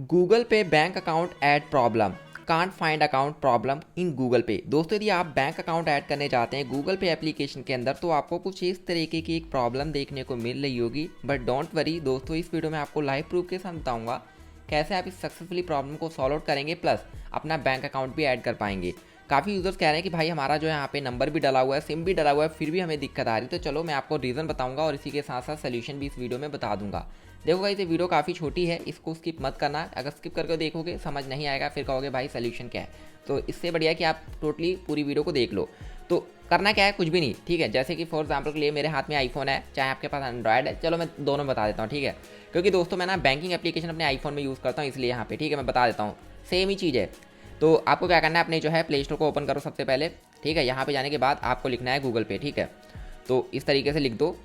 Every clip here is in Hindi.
गूगल पे bank account add problem, can't find account problem in Google पे। दोस्तों यदि आप बैंक अकाउंट ऐड करने जाते हैं गूगल पे एप्लीकेशन के अंदर तो आपको कुछ इस तरीके की एक प्रॉब्लम देखने को मिल रही होगी। बट डोंट वरी दोस्तों, इस वीडियो में आपको लाइव प्रूफ के साथ बताऊंगा कैसे आप इस सक्सेसफुली प्रॉब्लम को सॉल्व आउट करेंगे, प्लस अपना बैंक अकाउंट भी ऐड कर पाएंगे। काफ़ी यूजर्स कह रहे हैं कि भाई हमारा जो है यहाँ पे नंबर भी डला हुआ है, सिम भी डला हुआ है, फिर भी हमें दिक्कत आ रही है। तो चलो मैं आपको रीज़न बताऊंगा और इसी के साथ साथ सोल्यूशन भी इस वीडियो में बता दूंगा। देखो गाइस, ये वीडियो काफ़ी छोटी है, इसको स्किप मत करना। अगर स्किप करके देखोगे समझ नहीं आएगा, फिर कहोगे भाई सोल्यूशन क्या है। तो इससे बढ़िया कि आप टोटली पूरी वीडियो को देख लो। तो करना क्या है, कुछ भी नहीं, ठीक है। जैसे कि फॉर एग्जांपल के लिए मेरे हाथ में आईफोन है, चाहे आपके पास एंड्रॉयड है, चलो मैं दोनों बता देता हूँ, ठीक है। क्योंकि दोस्तों मैं ना बैंकिंग एप्लीकेशन अपने आईफोन में यूज़ करता हूँ, इसलिए यहाँ पे ठीक है मैं बता देता हूँ, सेम ही चीज़ है। तो आपको क्या करना है, अपने जो है प्ले स्टोर को ओपन करो सबसे पहले, ठीक है। यहाँ पे जाने के बाद आपको लिखना है गूगल पे, ठीक है। तो इस तरीके से लिख दो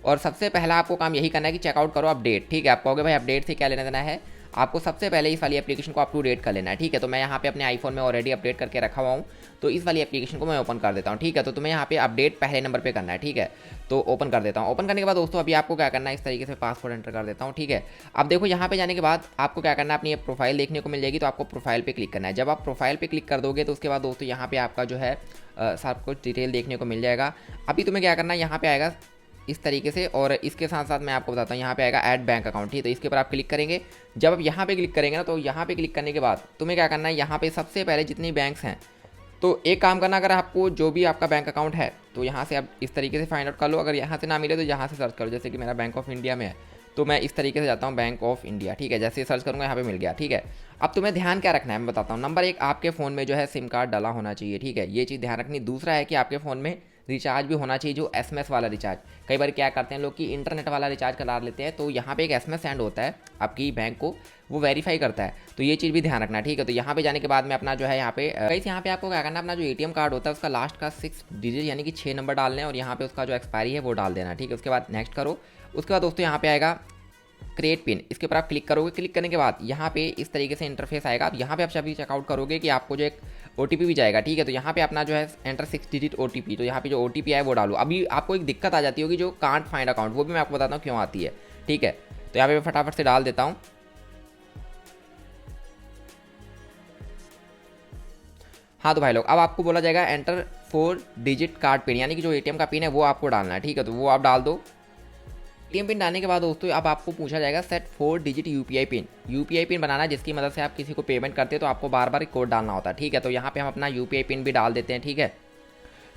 और सबसे पहला आपको काम यही करना है कि चेकआउट करो अपडेट, ठीक है। आप कहोगे भाई अपडेट से क्या लेना देना है, आपको सबसे पहले इस वाली एप्लीकेशन को अप टू डेट कर लेना है, ठीक है। तो मैं यहाँ पे अपने आईफोन में ऑलरेडी अपडेट करके रखा हुआ हूँ, तो इस वाली एप्लीकेशन को मैं ओपन कर देता हूँ, ठीक है। तो तुम्हें यहाँ पे अपडेट पहले नंबर पे करना है, ठीक है। तो ओपन कर देता हूँ। ओपन करने के बाद दोस्तों अभी आपको क्या करना है, इस तरीके से पासवर्ड एंटर कर देता हूँ, ठीक है। अब देखो यहाँ पे जाने के बाद आपको क्या करना है, अपनी प्रोफाइल देखने को मिल जाएगी, तो आपको प्रोफाइल पे क्लिक करना है। जब आप प्रोफाइल पे क्लिक कर दोगे तो उसके बाद दोस्तों यहाँ पे आपका जो है सब कुछ डिटेल देखने को मिल जाएगा। अभी तुम्हें क्या करना है, यहाँ पे आएगा इस तरीके से, और इसके साथ साथ मैं आपको बताता हूँ, यहाँ पे आएगा ऐड बैंक अकाउंट, ठीक है। तो इसके ऊपर आप क्लिक करेंगे। जब आप यहाँ पे क्लिक करेंगे ना, तो यहाँ पे क्लिक करने के बाद तुम्हें क्या करना है, यहाँ पे सबसे पहले जितनी बैंक्स हैं, तो एक काम करना, अगर आपको जो भी आपका बैंक अकाउंट है तो यहाँ से आप इस तरीके से फाइंड आउट कर लो। अगर यहाँ से ना मिले तो यहाँ से सर्च करो, जैसे कि मेरा बैंक ऑफ इंडिया में है, तो मैं इस तरीके से जाता हूँ बैंक ऑफ इंडिया, ठीक है। जैसे सर्च करूँगा यहाँ पे मिल गया, ठीक है। अब तुम्हें ध्यान क्या रखना है मैं बताता हूँ। नंबर एक, आपके फ़ोन में जो है सिम कार्ड डला होना चाहिए, ठीक है, ये चीज़ ध्यान रखनी। दूसरा है कि आपके फ़ोन में रिचार्ज भी होना चाहिए, जो एसएमएस वाला रिचार्ज। कई बार क्या करते हैं लोग कि इंटरनेट वाला रिचार्ज करा लेते हैं, तो यहाँ पे एक एसएमएस सेंड होता है आपकी बैंक को, वो वेरीफाई करता है, तो ये चीज़ भी ध्यान रखना, ठीक है। तो यहाँ पे जाने के बाद में अपना जो है यहाँ पे गाइस, यहाँ पे आपको क्या करना है, अपना जो एटीएम कार्ड होता है उसका लास्ट का 6 डिजिट यानी कि 6 नंबर डालने हैं, और यहाँ पे उसका जो एक्सपायरी है वो डाल देना, ठीक है। उसके बाद नेक्स्ट करो। उसके बाद दोस्तों यहाँ पे आएगा क्रिएट पिन, इसके ऊपर आप क्लिक करोगे। क्लिक करने के बाद यहाँ पे इस तरीके से इंटरफेस आएगा। अब यहाँ पे आप जब भी चेकआउट करोगे कि आपको जो एक ओटीपी भी जाएगा, ठीक है। तो यहाँ पे अपना जो है एंटर 6 डिजिट ओटीपी, तो यहाँ पे जो ओटीपी आए वो डालो। अभी आपको एक दिक्कत आ जाती होगी जो कांट फाइंड अकाउंट, वो भी मैं आपको बताता हूँ क्यों आती है, ठीक है। तो यहाँ पे मैं फटाफट से डाल देता हूँ। हाँ तो भाई लोग, अब आपको बोला जाएगा एंटर 4 डिजिट कार्ड पिन, यानी कि जो एटीएम का पिन है वो आपको डालना है, ठीक है। तो वो आप डाल दो। एटीएम पिन डालने के बाद दोस्तों अब आपको पूछा जाएगा set 4 digit UPI PIN. UPI PIN बनाना है जिसकी मदद से आप किसी को पेमेंट करते हैं, तो आपको बार बार कोड डालना होता है, ठीक है। तो यहाँ पे हम अपना यूपीआई पिन भी डाल देते हैं, ठीक है।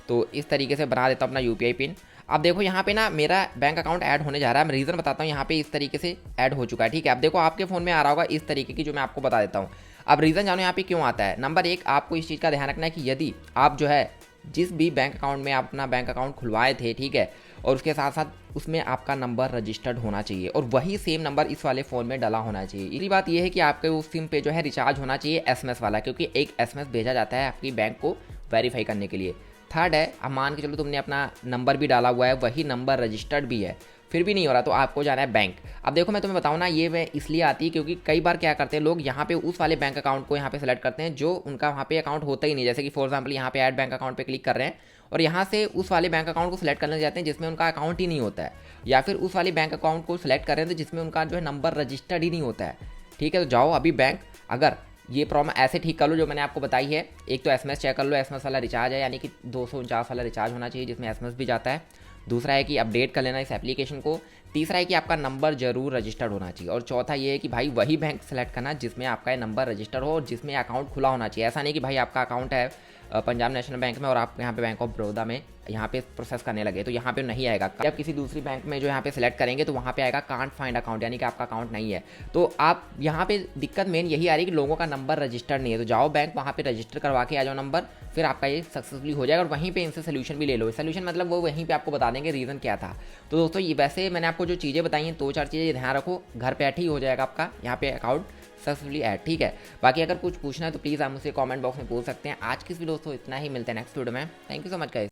तो इस तरीके से बना देता हूँ अपना यूपीआई पिन। अब देखो यहाँ पे ना मेरा बैंक अकाउंट ऐड होने जा रहा है, मैं रीज़न बताता हूँ। यहाँ पे इस तरीके से ऐड हो चुका है, ठीक है। अब देखो आपके फ़ोन में आ रहा होगा इस तरीके की, जो मैं आपको बता देता हूँ। अब रीज़न जानो यहाँ पे क्यों आता है। नंबर एक, आपको इस चीज़ का ध्यान रखना है कि यदि आप जो है जिस भी बैंक अकाउंट में आप अपना बैंक अकाउंट खुलवाए थे, ठीक है, और उसके साथ साथ उसमें आपका नंबर रजिस्टर्ड होना चाहिए, और वही सेम नंबर इस वाले फ़ोन में डला होना चाहिए। इसी बात यह है कि आपके उस सिम पे जो है रिचार्ज होना चाहिए एसएमएस वाला, क्योंकि एक एसएमएस भेजा जाता है आपकी बैंक को वेरीफाई करने के लिए। थर्ड है, अब मान के चलो तुमने अपना नंबर भी डाला हुआ है, वही नंबर रजिस्टर्ड भी है, फिर भी नहीं हो रहा, तो आपको जाना है बैंक। अब देखो मैं तुम्हें बताऊँ ना, ये मैं इसलिए आती है क्योंकि कई बार क्या करते हैं लोग, यहाँ पे उस वाले बैंक अकाउंट को यहाँ पे सेलेक्ट करते हैं जो उनका वहाँ पे अकाउंट होता ही नहीं। जैसे कि फॉर एग्जाम्पल यहाँ पे ऐड बैंक अकाउंट पे क्लिक कर रहे हैं और यहाँ से उस वाले बैंक अकाउंट को सिलेक्ट करने जाते हैं जिसमें उनका अकाउंट ही नहीं होता है, या फिर उस वाले बैंक अकाउंट को सिलेक्ट कर रहे हैं तो जिसमें उनका जो है नंबर रजिस्टर्ड ही नहीं होता है, ठीक है। तो जाओ अभी बैंक, अगर ये प्रॉब्लम ऐसे ठीक कर लो जो मैंने आपको बताई है। एक तो एसएमएस चेक कर लो, एसएमएस वाला रिचार्ज है, यानी कि 249 वाला रिचार्ज होना चाहिए जिसमें एसएमएस भी जाता है। दूसरा है कि अपडेट कर लेना इस एप्लीकेशन को। तीसरा है कि आपका नंबर जरूर रजिस्टर्ड होना चाहिए, और चौथा ये है कि भाई वही बैंक सेलेक्ट करना जिसमें आपका नंबर रजिस्टर हो और जिसमें अकाउंट खुला होना चाहिए। ऐसा नहीं कि भाई आपका अकाउंट है पंजाब नेशनल बैंक में और आप यहाँ पे बैंक ऑफ बड़ौदा में यहाँ पे प्रोसेस करने लगे, तो यहाँ पे नहीं आएगा। जब किसी दूसरी बैंक में जो यहाँ पे सिलेक्ट करेंगे तो वहाँ पे आएगा कांट फाइंड अकाउंट, यानी कि आपका अकाउंट नहीं है। तो आप यहाँ पे दिक्कत मेन यही आ रही है कि लोगों का नंबर रजिस्टर नहीं है। तो जाओ बैंक, वहाँ पे रजिस्टर करवा के आ जाओ नंबर, फिर आपका ये सक्सेसफुली हो जाएगा, और वहीं पे इनसे सोल्यूशन भी ले लो। सोल्यूशन मतलब वो वहीं पे आपको बता देंगे रीज़न क्या था। तो दोस्तों ये वैसे मैंने आपको जो चीज़ें बताई हैं, 2-4 चीज़ें ध्यान रखो, घर बैठे ही हो जाएगा आपका यहाँ पे अकाउंट सक्सेसफुली ऐड, ठीक है। बाकी अगर कुछ पूछना है तो प्लीज़ आप मुझसे कमेंट बॉक्स में पूछ सकते हैं। आज की इस वीडियो दोस्तों इतना ही, मिलते हैं नेक्स्ट वीडियो में। Thank you so much guys.